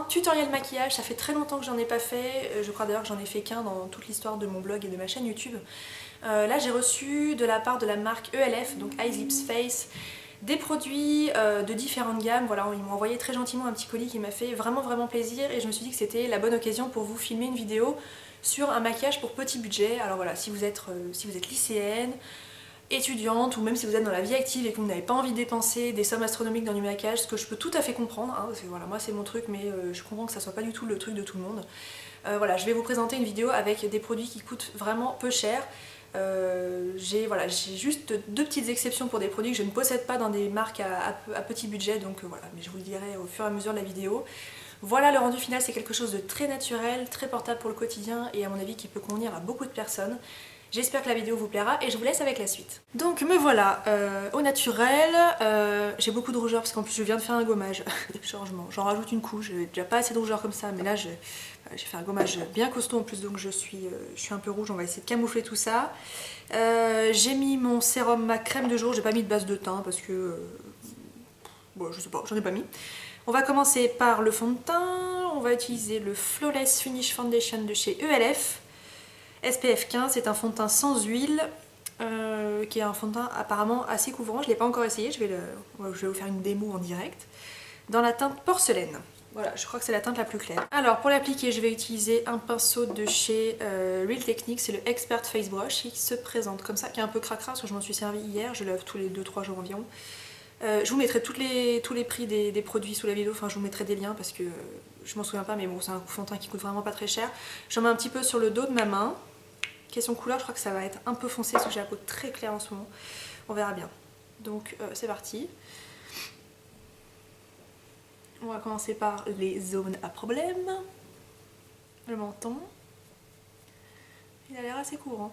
un tutoriel maquillage, ça fait très longtemps que j'en ai pas fait, je crois d'ailleurs que j'en ai fait qu'un dans toute l'histoire de mon blog et de ma chaîne YouTube. Là j'ai reçu de la part de la marque ELF, donc Eyes Lips Face, des produits de différentes gammes. Voilà, ils m'ont envoyé très gentiment un petit colis qui m'a fait vraiment plaisir et je me suis dit que c'était la bonne occasion pour vous filmer une vidéo sur un maquillage pour petit budget. Alors voilà, si vous êtes lycéenne, étudiante ou même si vous êtes dans la vie active et que vous n'avez pas envie de dépenser des sommes astronomiques dans du maquillage, ce que je peux tout à fait comprendre, hein, parce que voilà, moi c'est mon truc mais je comprends que ça soit pas du tout le truc de tout le monde. Voilà, je vais vous présenter une vidéo avec des produits qui coûtent vraiment peu cher. J'ai juste deux petites exceptions pour des produits que je ne possède pas dans des marques à petit budget, donc voilà, mais je vous le dirai au fur et à mesure de la vidéo. Voilà, le rendu final, c'est quelque chose de très naturel, très portable pour le quotidien et à mon avis qui peut convenir à beaucoup de personnes. J'espère que la vidéo vous plaira et je vous laisse avec la suite. Donc me voilà au naturel, j'ai beaucoup de rougeur parce qu'en plus je viens de faire un gommage, changement, j'en rajoute une couche, j'ai déjà pas assez de rougeur comme ça mais là j'ai fait un gommage bien costaud en plus donc je suis un peu rouge, on va essayer de camoufler tout ça. J'ai mis mon sérum, ma crème de jour, j'ai pas mis de base de teint parce que, bon je sais pas, j'en ai pas mis. On va commencer par le fond de teint, on va utiliser le Flawless Finish Foundation de chez ELF. SPF 15, c'est un fond de teint sans huile, qui est un fond de teint apparemment assez couvrant. Je ne l'ai pas encore essayé, je vais vous faire une démo en direct. Dans la teinte porcelaine. Voilà, je crois que c'est la teinte la plus claire. Alors pour l'appliquer, je vais utiliser un pinceau de chez Real Techniques, c'est le Expert Face Brush qui se présente comme ça, qui est un peu cracra parce que je m'en suis servi hier, je lave tous les 2-3 jours environ. Je vous mettrai tous les prix des produits sous la vidéo, enfin je vous mettrai des liens parce que je m'en souviens pas mais bon c'est un fond de teint qui coûte vraiment pas très cher. J'en mets un petit peu sur le dos de ma main. Question couleur, je crois que ça va être un peu foncé parce que j'ai la peau très claire en ce moment. On verra bien. Donc c'est parti. On va commencer par les zones à problème. Le menton. Il a l'air assez courant.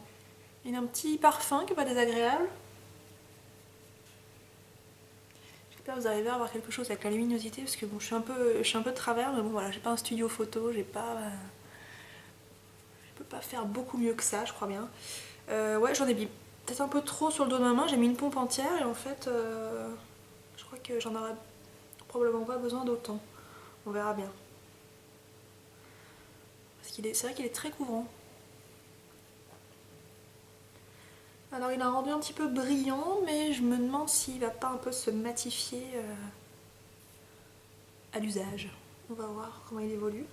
Il a un petit parfum qui n'est pas désagréable. J'espère que vous arrivez à avoir quelque chose avec la luminosité parce que bon, je suis un peu de travers, mais bon voilà, j'ai pas un studio photo, je peux pas faire beaucoup mieux que ça, je crois bien. Ouais, j'en ai mis peut-être un peu trop sur le dos de ma main, j'ai mis une pompe entière et en fait, je crois que j'en aurais probablement pas besoin d'autant. On verra bien. Parce c'est vrai qu'il est très couvrant. Alors il a un rendu un petit peu brillant, mais je me demande s'il va pas un peu se matifier à l'usage. On va voir comment il évolue.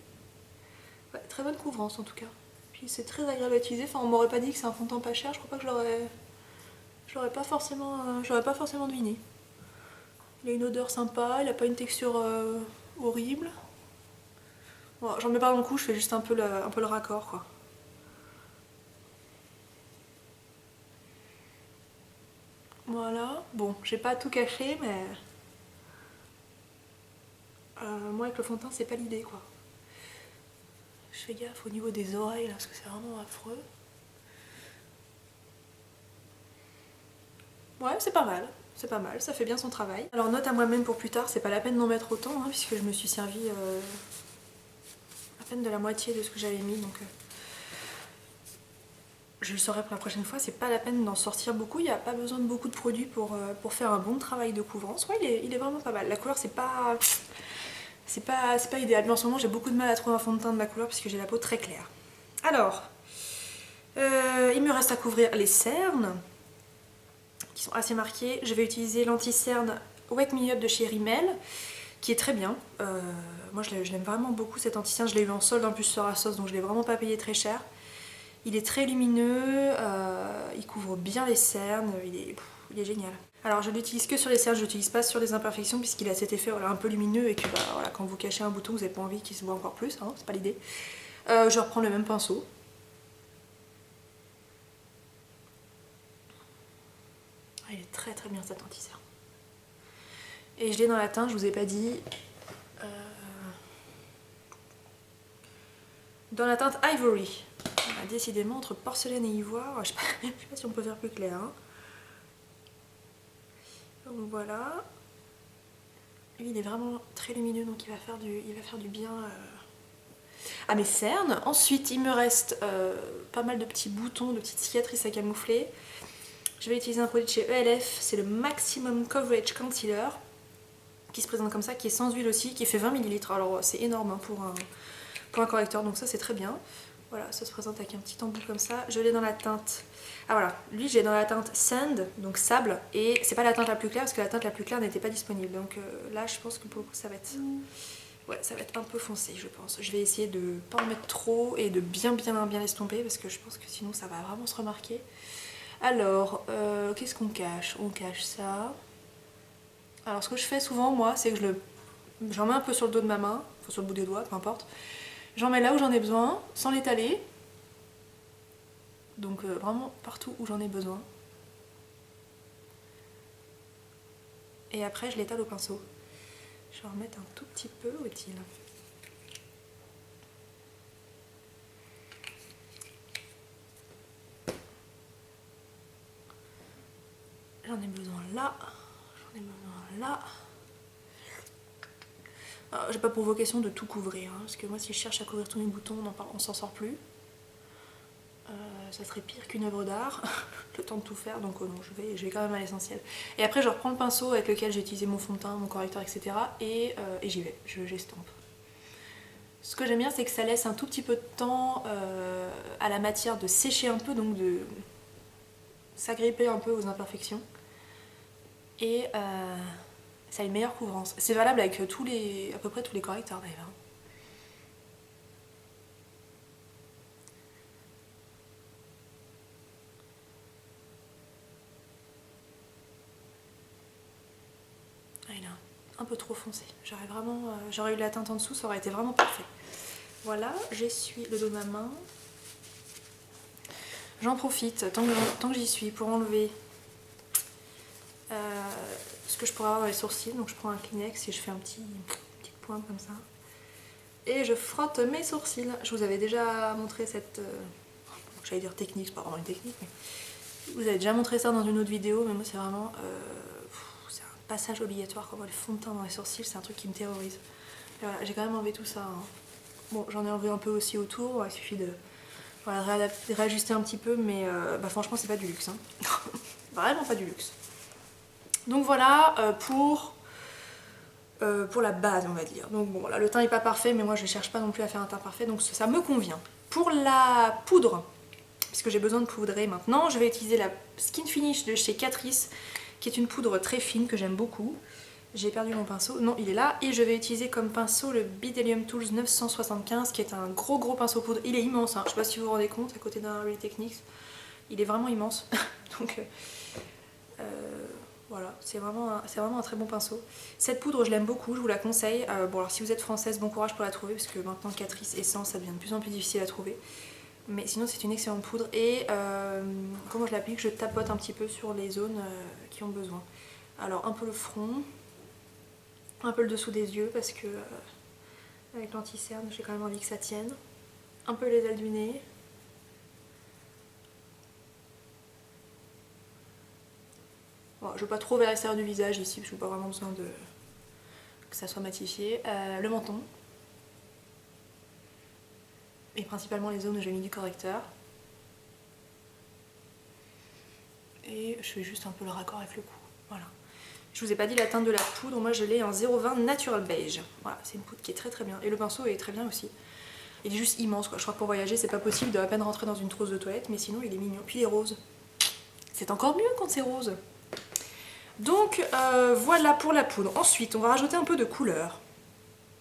Ouais, très bonne couvrance en tout cas. Puis c'est très agréable à utiliser, enfin on m'aurait pas dit que c'est un fond de teint pas cher, je crois pas que j'aurais pas forcément deviné. Il a une odeur sympa, il a pas une texture horrible. Bon, j'en mets pas dans le cou, je fais juste un peu le raccord quoi. Voilà, bon, j'ai pas tout caché mais moi avec le fond de teint c'est pas l'idée quoi. Je fais gaffe au niveau des oreilles là parce que c'est vraiment affreux. Ouais, c'est pas mal, ça fait bien son travail. Alors note à moi-même pour plus tard, c'est pas la peine d'en mettre autant hein, puisque je me suis servi à peine de la moitié de ce que j'avais mis donc je le saurai pour la prochaine fois, c'est pas la peine d'en sortir beaucoup, il n'y a pas besoin de beaucoup de produits pour faire un bon travail de couvrance. Ouais, il est vraiment pas mal. La couleur c'est pas idéal, mais en ce moment j'ai beaucoup de mal à trouver un fond de teint de ma couleur parce que j'ai la peau très claire. Alors, il me reste à couvrir les cernes qui sont assez marquées. Je vais utiliser l'anti-cerne Wake Me Up de chez Rimmel qui est très bien. Moi je l'aime vraiment beaucoup cet anti-cerne, je l'ai eu en solde en plus sur Asos donc je l'ai vraiment pas payé très cher. Il est très lumineux, il couvre bien les cernes, il est génial. Alors je l'utilise que sur les cernes, je l'utilise pas sur les imperfections puisqu'il a cet effet voilà, un peu lumineux et que bah, voilà, quand vous cachez un bouton vous n'avez pas envie qu'il se voit encore plus, hein, c'est pas l'idée. Je reprends le même pinceau. Ah, il est très bien cet anti-cerne. Et je l'ai dans la teinte, je vous ai pas dit. Dans la teinte Ivory. Voilà, décidément entre porcelaine et ivoire, je sais pas si on peut faire plus clair. Hein. Donc voilà. Lui il est vraiment très lumineux donc il va faire du bien à mes cernes. Ensuite il me reste pas mal de petits boutons, de petites cicatrices à camoufler. Je vais utiliser un produit de chez ELF, c'est le Maximum Coverage Concealer. qui se présente comme ça, qui est sans huile aussi, qui fait 20 ml. Alors c'est énorme hein, pour un correcteur, donc ça c'est très bien. Voilà, ça se présente avec un petit embout comme ça. Je l'ai dans la teinte... Ah voilà, lui j'ai dans la teinte Sand, donc sable, et c'est pas la teinte la plus claire parce que la teinte la plus claire n'était pas disponible. Donc là je pense que pour le coup ça va être... Ouais, ça va être un peu foncé je pense. Je vais essayer de pas en mettre trop et de bien l'estomper parce que je pense que sinon ça va vraiment se remarquer. Alors, qu'est-ce qu'on cache? On cache ça. Alors ce que je fais souvent moi, c'est que j'en mets un peu sur le dos de ma main, enfin sur le bout des doigts, peu importe. J'en mets là où j'en ai besoin, sans l'étaler. Donc vraiment partout où j'en ai besoin. Et après je l'étale au pinceau. Je vais en remettre un tout petit peu, où est-il? J'en ai besoin là, j'en ai besoin là. J'ai pas pour vocation de tout couvrir, hein, parce que moi si je cherche à couvrir tous mes boutons, on s'en sort plus. Ça serait pire qu'une œuvre d'art, le temps de tout faire, donc non, je vais quand même à l'essentiel. Et après je reprends le pinceau avec lequel j'ai utilisé mon fond de teint, mon correcteur, etc. Et j'y vais, j'estompe. Ce que j'aime bien c'est que ça laisse un tout petit peu de temps à la matière de sécher un peu, donc de s'agripper un peu aux imperfections. Et ça a une meilleure couvrance. C'est valable avec à peu près tous les correcteurs d'ailleurs. Ah, il est un peu trop foncé. J'aurais eu la teinte en dessous, ça aurait été vraiment parfait. Voilà, j'essuie le dos de ma main. J'en profite, tant que j'y suis, pour enlever ce que je pourrais avoir dans les sourcils. Donc je prends un Kleenex et je fais une petite pointe comme ça. Et je frotte mes sourcils. Je vous avais déjà montré cette... j'allais dire technique, c'est pas vraiment une technique, mais... Je vous avais déjà montré ça dans une autre vidéo, mais moi c'est vraiment... c'est un passage obligatoire, quand on voit le fond de teint dans les sourcils, c'est un truc qui me terrorise. Et voilà, j'ai quand même enlevé tout ça. Hein. Bon, j'en ai enlevé un peu aussi autour, il suffit de voilà, réajuster un petit peu, mais franchement c'est pas du luxe. Hein. Vraiment pas du luxe. Donc voilà pour la base on va dire. Donc bon, là le teint est pas parfait, mais moi je cherche pas non plus à faire un teint parfait, donc ça me convient. Pour la poudre, puisque j'ai besoin de poudrer maintenant, je vais utiliser la Skin Finish de chez Catrice, qui est une poudre très fine que j'aime beaucoup. J'ai perdu mon pinceau, non il est là, et je vais utiliser comme pinceau le Bdellium Tools 975 qui est un gros pinceau poudre. Il est immense, hein. Je sais pas si vous vous rendez compte, à côté d'un Real Techniques, il est vraiment immense. Donc voilà, c'est vraiment un très bon pinceau. Cette poudre je l'aime beaucoup, je vous la conseille. Bon alors si vous êtes française, bon courage pour la trouver, parce que maintenant Catrice Essence ça devient de plus en plus difficile à trouver. Mais sinon c'est une excellente poudre, et comment je l'applique, je tapote un petit peu sur les zones qui ont besoin. Alors un peu le front, un peu le dessous des yeux parce que avec l'anti-cerne j'ai quand même envie que ça tienne. Un peu les ailes du nez. Bon, je ne vais pas trop vers l'extérieur du visage ici parce que je n'ai pas vraiment besoin que ça soit matifié. Le menton. Et principalement les zones où j'ai mis du correcteur. Et je fais juste un peu le raccord avec le cou. Voilà. Je vous ai pas dit la teinte de la poudre, moi je l'ai en 020 Natural Beige. Voilà, c'est une poudre qui est très bien. Et le pinceau est très bien aussi. Il est juste immense quoi. Je crois que pour voyager c'est pas possible de à peine rentrer dans une trousse de toilette, mais sinon il est mignon. Puis il est rose. C'est encore mieux quand c'est rose. Donc voilà pour la poudre. Ensuite on va rajouter un peu de couleur.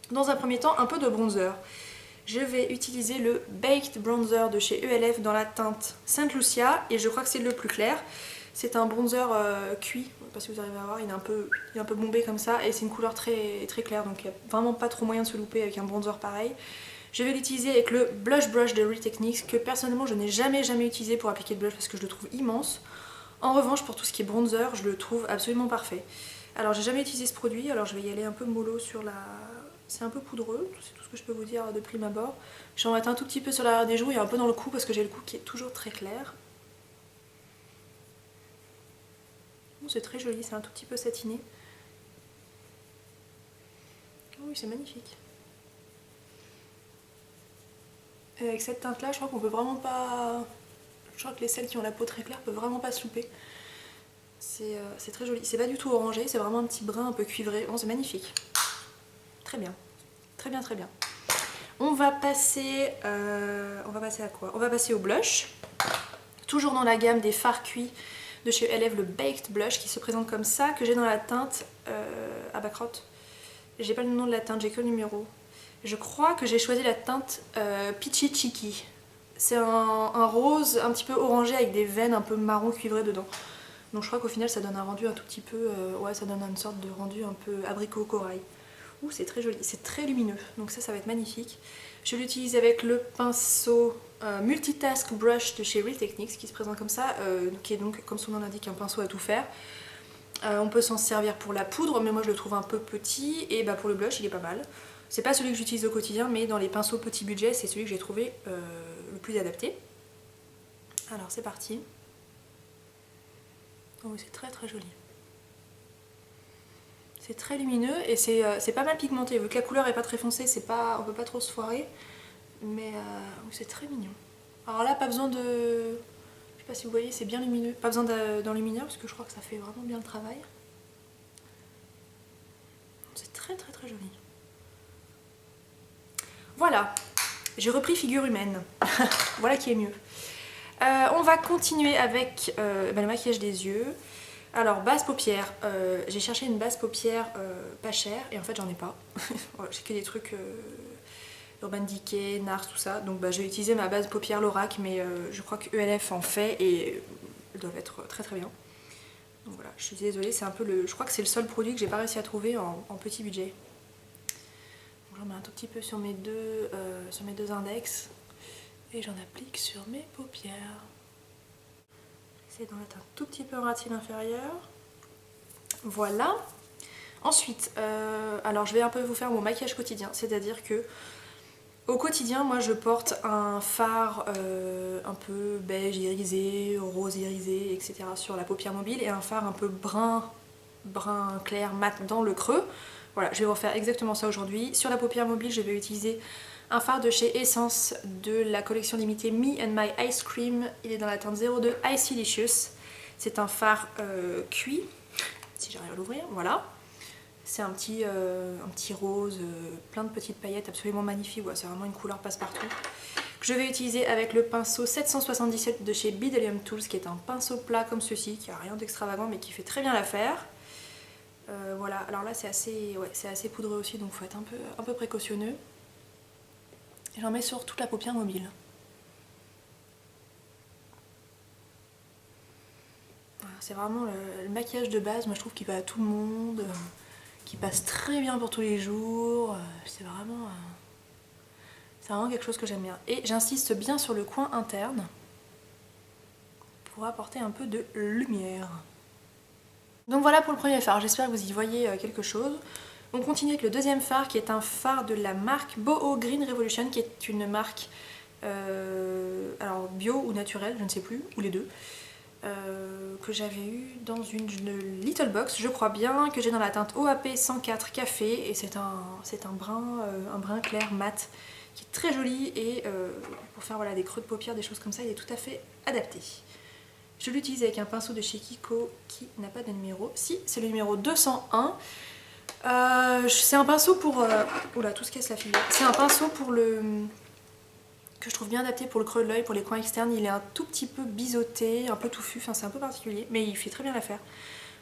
Dans un premier temps un peu de bronzer. Je vais utiliser le Baked Bronzer de chez ELF dans la teinte Saint Lucia, et je crois que c'est le plus clair. C'est un bronzer cuit, je ne sais pas si vous arrivez à voir, il est un peu bombé comme ça, et c'est une couleur très claire, donc il n'y a vraiment pas trop moyen de se louper avec un bronzer pareil. Je vais l'utiliser avec le Blush Brush de Real Techniques, que personnellement je n'ai jamais utilisé pour appliquer le blush parce que je le trouve immense. En revanche pour tout ce qui est bronzer, je le trouve absolument parfait. Alors j'ai jamais utilisé ce produit, alors je vais y aller un peu mollo sur la... C'est un peu poudreux, c'est tout ce que je peux vous dire de prime abord. Je vais en mettre un tout petit peu sur l'arrière des joues et un peu dans le cou parce que j'ai le cou qui est toujours très clair. C'est très joli, c'est un tout petit peu satiné. Oui, c'est magnifique. Et avec cette teinte là, je crois qu'on peut vraiment pas... Je crois que celles qui ont la peau très claire peuvent vraiment pas se louper. C'est très joli. C'est pas du tout orangé, c'est vraiment un petit brun un peu cuivré. Bon, c'est magnifique. Très bien. Très bien, très bien. On va passer à quoi? On va passer au blush. Toujours dans la gamme des fards cuits de chez Elève, le Baked Blush qui se présente comme ça, que j'ai dans la teinte Abacrotte. J'ai pas le nom de la teinte, j'ai que le numéro. Je crois que j'ai choisi la teinte Peachy Cheeky. C'est un rose un petit peu orangé avec des veines un peu marron cuivrées dedans. Donc je crois qu'au final ça donne un rendu un tout petit peu... ouais, ça donne une sorte de rendu un peu abricot corail. Ouh, c'est très joli, c'est très lumineux, donc ça va être magnifique. Je l'utilise avec le pinceau Multitask Brush de chez Real Techniques qui se présente comme ça, qui est donc, comme son nom l'indique, un pinceau à tout faire. On peut s'en servir pour la poudre, mais moi je le trouve un peu petit, et bah pour le blush il est pas mal. C'est pas celui que j'utilise au quotidien, mais dans les pinceaux petit budget, c'est celui que j'ai trouvé le plus adapté. Alors c'est parti. Oh, c'est très très joli. C'est très lumineux et c'est pas mal pigmenté. Vu que la couleur est pas très foncée, on peut pas trop se foirer. Mais c'est très mignon. Alors là, pas besoin de... Je sais pas si vous voyez, c'est bien lumineux. Pas besoin d'enlumineur parce que je crois que ça fait vraiment bien le travail. C'est très très très joli. Voilà, j'ai repris figure humaine. Voilà qui est mieux. On va continuer avec le maquillage des yeux. Alors, base paupière, j'ai cherché une base paupière pas chère et en fait j'en ai pas. J'ai que des trucs Urban Decay, NARS, tout ça. Donc j'ai utilisé ma base paupière Lorac, mais je crois que ELF en fait et elles doivent être très très bien. Donc voilà, je suis désolée, c'est un peu je crois que c'est le seul produit que j'ai pas réussi à trouver en petit budget. J'en mets un tout petit peu sur mes deux index et j'en applique sur mes paupières. C'est d'en mettre un tout petit peu en ras de cils inférieur. Voilà. Ensuite, alors je vais un peu vous faire mon maquillage quotidien, c'est-à-dire que au quotidien, moi je porte un fard un peu beige irisé, rose irisé, etc. sur la paupière mobile et un fard un peu brun clair mat dans le creux. Voilà, je vais refaire exactement ça aujourd'hui. Sur la paupière mobile, je vais utiliser un fard de chez Essence de la collection limitée Me and My Ice Cream. Il est dans la teinte 02 Icy Delicious. C'est un fard cuit, si j'arrive à l'ouvrir, voilà. C'est un petit rose, plein de petites paillettes absolument magnifiques. Ouais, c'est vraiment une couleur passe-partout. Que je vais utiliser avec le pinceau 777 de chez Bdellium Tools, qui est un pinceau plat comme ceci, qui a rien d'extravagant mais qui fait très bien l'affaire. Voilà, alors là c'est assez poudreux aussi, donc il faut être un peu précautionneux. J'en mets sur toute la paupière mobile. Voilà, c'est vraiment le maquillage de base, moi je trouve qu'il va à tout le monde, qui passe très bien pour tous les jours. C'est vraiment quelque chose que j'aime bien. Et j'insiste bien sur le coin interne pour apporter un peu de lumière. Donc voilà pour le premier fard, j'espère que vous y voyez quelque chose. On continue avec le deuxième fard qui est un fard de la marque Boho Green Revolution, qui est une marque alors bio ou naturelle, je ne sais plus, ou les deux, que j'avais eu dans une little box, je crois bien, que j'ai dans la teinte OAP 104 café, et c'est un brun clair mat qui est très joli et pour faire voilà, des creux de paupières, des choses comme ça, il est tout à fait adapté. Je l'utilise avec un pinceau de chez Kiko qui n'a pas de numéro. Si, c'est le numéro 201. C'est un pinceau pour... oula, tout se casse la figure. C'est un pinceau pour que je trouve bien adapté pour le creux de l'œil, pour les coins externes. Il est un tout petit peu biseauté, un peu touffu, enfin c'est un peu particulier, mais il fait très bien l'affaire.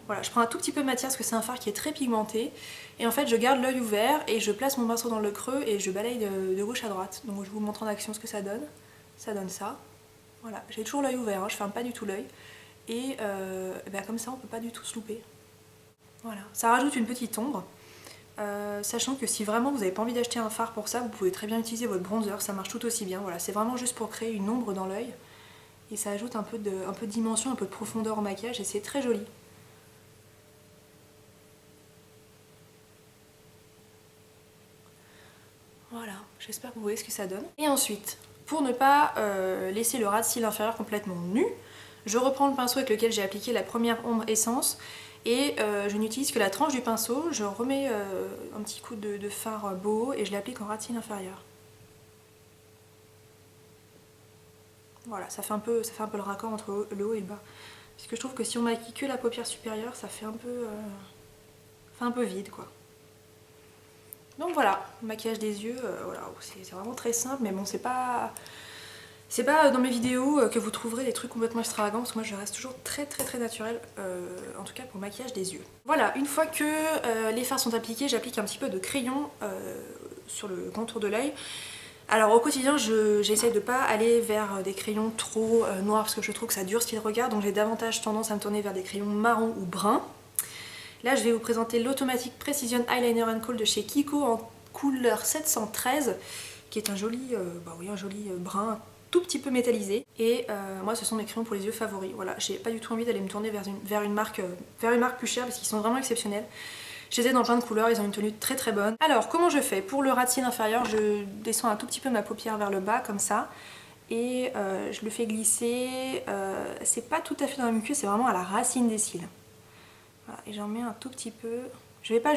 Voilà, je prends un tout petit peu de matière parce que c'est un fard qui est très pigmenté. Et en fait, je garde l'œil ouvert et je place mon pinceau dans le creux et je balaye de gauche à droite. Donc je vous montre en action ce que ça donne. Ça donne ça. Voilà, j'ai toujours l'œil ouvert, hein, je ferme pas du tout l'œil. Et comme ça, on peut pas du tout se louper. Voilà, ça rajoute une petite ombre. Sachant que si vraiment vous n'avez pas envie d'acheter un fard pour ça, vous pouvez très bien utiliser votre bronzer, ça marche tout aussi bien. Voilà, c'est vraiment juste pour créer une ombre dans l'œil. Et ça ajoute un peu de dimension, un peu de profondeur au maquillage et c'est très joli. Voilà, j'espère que vous voyez ce que ça donne. Et ensuite, pour ne pas laisser le ras de cils inférieur complètement nu, je reprends le pinceau avec lequel j'ai appliqué la première ombre essence et je n'utilise que la tranche du pinceau, je remets un petit coup de fard Boho et je l'applique en ras de cils inférieur. Voilà, ça fait un peu le raccord entre le haut et le bas. Parce que je trouve que si on maquille que la paupière supérieure, ça fait un peu vide quoi. Donc voilà, le maquillage des yeux, voilà, c'est vraiment très simple, mais bon c'est pas dans mes vidéos que vous trouverez des trucs complètement extravagants, parce que moi je reste toujours très naturelle, en tout cas pour le maquillage des yeux. Voilà, une fois que les fards sont appliqués, j'applique un petit peu de crayon sur le contour de l'œil. Alors au quotidien, j'essaye de pas aller vers des crayons trop noirs, parce que je trouve que ça durcit le regard, donc j'ai davantage tendance à me tourner vers des crayons marrons ou bruns. Là je vais vous présenter l'Automatic Precision Eyeliner and Kohl de chez Kiko en couleur 713, qui est un joli, un joli brun tout petit peu métallisé. Et moi ce sont mes crayons pour les yeux favoris. Voilà, j'ai pas du tout envie d'aller me tourner vers une marque plus chère, parce qu'ils sont vraiment exceptionnels. Je les ai dans plein de couleurs, ils ont une tenue très bonne. Alors comment je fais? Pour le ras de cils inférieur, je descends un tout petit peu ma paupière vers le bas comme ça. Et je le fais glisser, c'est pas tout à fait dans la muqueuse, c'est vraiment à la racine des cils. Voilà, et j'en mets un tout petit peu. Je vais pas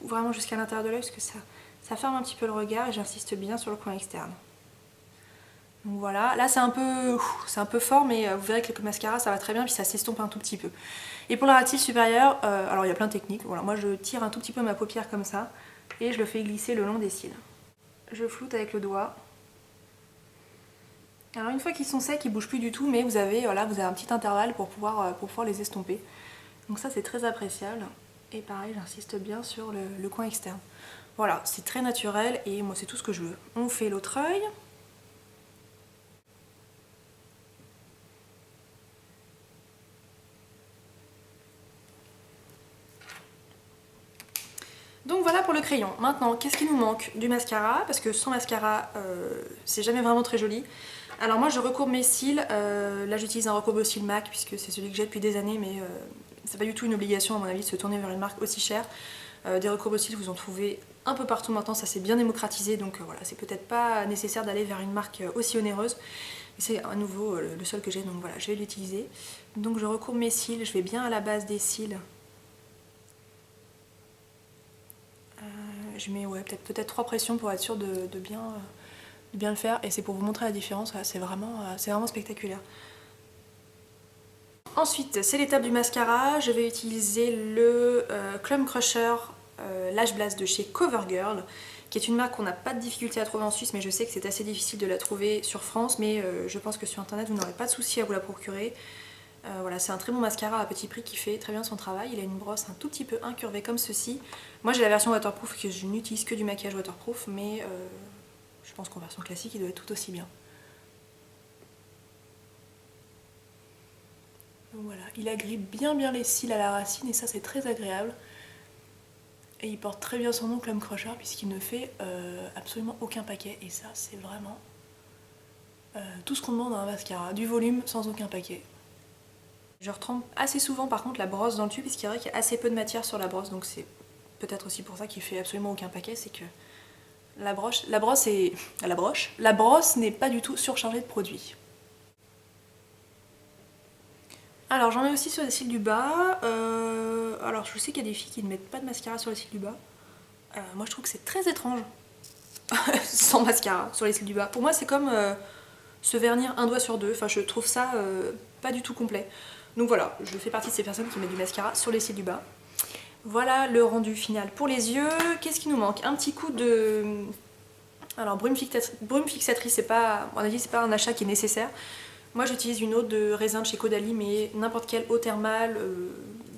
vraiment jusqu'à l'intérieur de l'œil parce que ça ferme un petit peu le regard, et j'insiste bien sur le coin externe. Donc voilà, là c'est un peu fort, mais vous verrez que le mascara ça va très bien, puis ça s'estompe un tout petit peu. Et pour le ras de cils supérieur, alors il y a plein de techniques. Voilà, moi je tire un tout petit peu ma paupière comme ça et je le fais glisser le long des cils. Je floute avec le doigt. Alors une fois qu'ils sont secs, ils bougent plus du tout, mais vous avez un petit intervalle pour pouvoir les estomper. Donc ça c'est très appréciable. Et pareil, j'insiste bien sur le coin externe. Voilà, c'est très naturel et moi c'est tout ce que je veux. On fait l'autre œil. Donc voilà pour le crayon. Maintenant, qu'est-ce qui nous manque? Du mascara, parce que sans mascara, c'est jamais vraiment très joli. Alors moi je recourbe mes cils, là j'utilise un recourbe cils MAC, puisque c'est celui que j'ai depuis des années, mais c'est pas du tout une obligation à mon avis de se tourner vers une marque aussi chère. Des recours cils vous en trouvez un peu partout maintenant, ça s'est bien démocratisé, donc voilà, c'est peut-être pas nécessaire d'aller vers une marque aussi onéreuse. C'est à nouveau le seul que j'ai, donc voilà, je vais l'utiliser. Donc je recourbe mes cils, je vais bien à la base des cils. Je mets peut-être 3 pressions pour être sûre de bien le faire, et c'est pour vous montrer la différence, voilà, c'est vraiment spectaculaire. Ensuite, c'est l'étape du mascara. Je vais utiliser le Clump Crusher Lash Blast de chez CoverGirl, qui est une marque qu'on n'a pas de difficulté à trouver en Suisse, mais je sais que c'est assez difficile de la trouver sur France, mais je pense que sur internet vous n'aurez pas de souci à vous la procurer. Voilà, c'est un très bon mascara à petit prix qui fait très bien son travail. Il a une brosse un tout petit peu incurvée comme ceci. Moi j'ai la version waterproof, que je n'utilise que du maquillage waterproof, mais je pense qu'en version classique il doit être tout aussi bien. Donc voilà, il agrippe bien les cils à la racine et ça c'est très agréable. Et il porte très bien son nom, Clump Crusher, puisqu'il ne fait absolument aucun paquet. Et ça c'est vraiment tout ce qu'on demande à un mascara, du volume sans aucun paquet. Je retrempe assez souvent par contre la brosse dans le tube, puisqu'il y a assez peu de matière sur la brosse, donc c'est peut-être aussi pour ça qu'il fait absolument aucun paquet, c'est que la brosse n'est pas du tout surchargée de produits. Alors j'en mets aussi sur les cils du bas. Alors je sais qu'il y a des filles qui ne mettent pas de mascara sur les cils du bas. Moi je trouve que c'est très étrange sans mascara sur les cils du bas. Pour moi c'est comme se vernir un doigt sur deux. Enfin je trouve ça pas du tout complet. Donc voilà, je fais partie de ces personnes qui mettent du mascara sur les cils du bas. Voilà le rendu final pour les yeux. Qu'est-ce qui nous manque? Un petit coup de... Alors brume fixatrice, c'est pas, à mon avis c'est pas un achat qui est nécessaire. Moi j'utilise une eau de raisin de chez Caudalie, mais n'importe quelle eau thermale,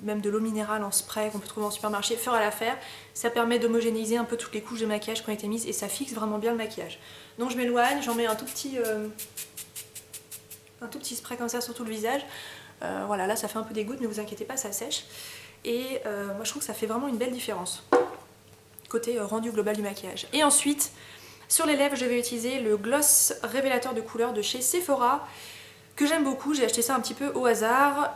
même de l'eau minérale en spray qu'on peut trouver en supermarché, fera l'affaire. Ça permet d'homogénéiser un peu toutes les couches de maquillage qui ont été mises et ça fixe vraiment bien le maquillage. Donc je m'éloigne, j'en mets un tout petit spray comme ça sur tout le visage. Voilà, là ça fait un peu des gouttes, mais vous inquiétez pas, ça sèche. Et moi je trouve que ça fait vraiment une belle différence, côté rendu global du maquillage. Et ensuite, sur les lèvres, je vais utiliser le gloss révélateur de couleur de chez Sephora, que j'aime beaucoup. J'ai acheté ça un petit peu au hasard.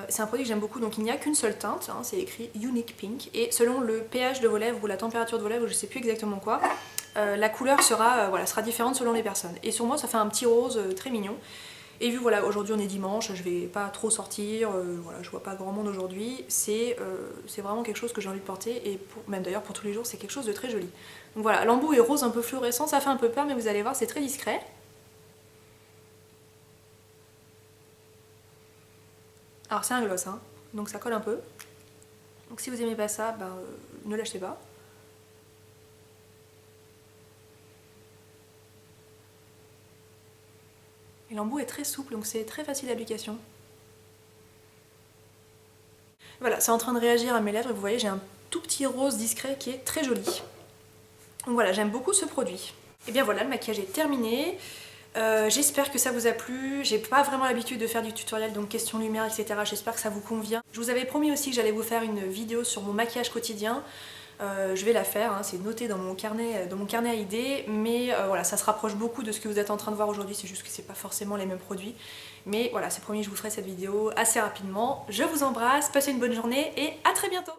C'est un produit que j'aime beaucoup, donc il n'y a qu'une seule teinte, hein, c'est écrit Unique Pink. Et selon le pH de vos lèvres ou la température de vos lèvres, je ne sais plus exactement quoi, la couleur sera différente selon les personnes. Et sur moi, ça fait un petit rose très mignon. Et vu voilà, aujourd'hui on est dimanche, je vais pas trop sortir, voilà, je vois pas grand monde aujourd'hui, c'est vraiment quelque chose que j'ai envie de porter, et même d'ailleurs pour tous les jours c'est quelque chose de très joli. Donc voilà, l'embout est rose un peu fluorescent, ça fait un peu peur, mais vous allez voir c'est très discret. Alors c'est un gloss, hein, donc ça colle un peu. Donc si vous aimez pas ça, ben, ne l'achetez pas. Et l'embout est très souple, donc c'est très facile d'application. Voilà, c'est en train de réagir à mes lèvres et vous voyez, j'ai un tout petit rose discret qui est très joli. Donc voilà, j'aime beaucoup ce produit. Et bien voilà, le maquillage est terminé. J'espère que ça vous a plu. J'ai pas vraiment l'habitude de faire du tutoriel, donc question lumière, etc. J'espère que ça vous convient. Je vous avais promis aussi que j'allais vous faire une vidéo sur mon maquillage quotidien. Je vais la faire, hein, c'est noté dans mon carnet à idées, mais voilà, ça se rapproche beaucoup de ce que vous êtes en train de voir aujourd'hui, c'est juste que c'est pas forcément les mêmes produits. Mais voilà, c'est promis, je vous ferai cette vidéo assez rapidement. Je vous embrasse, passez une bonne journée et à très bientôt!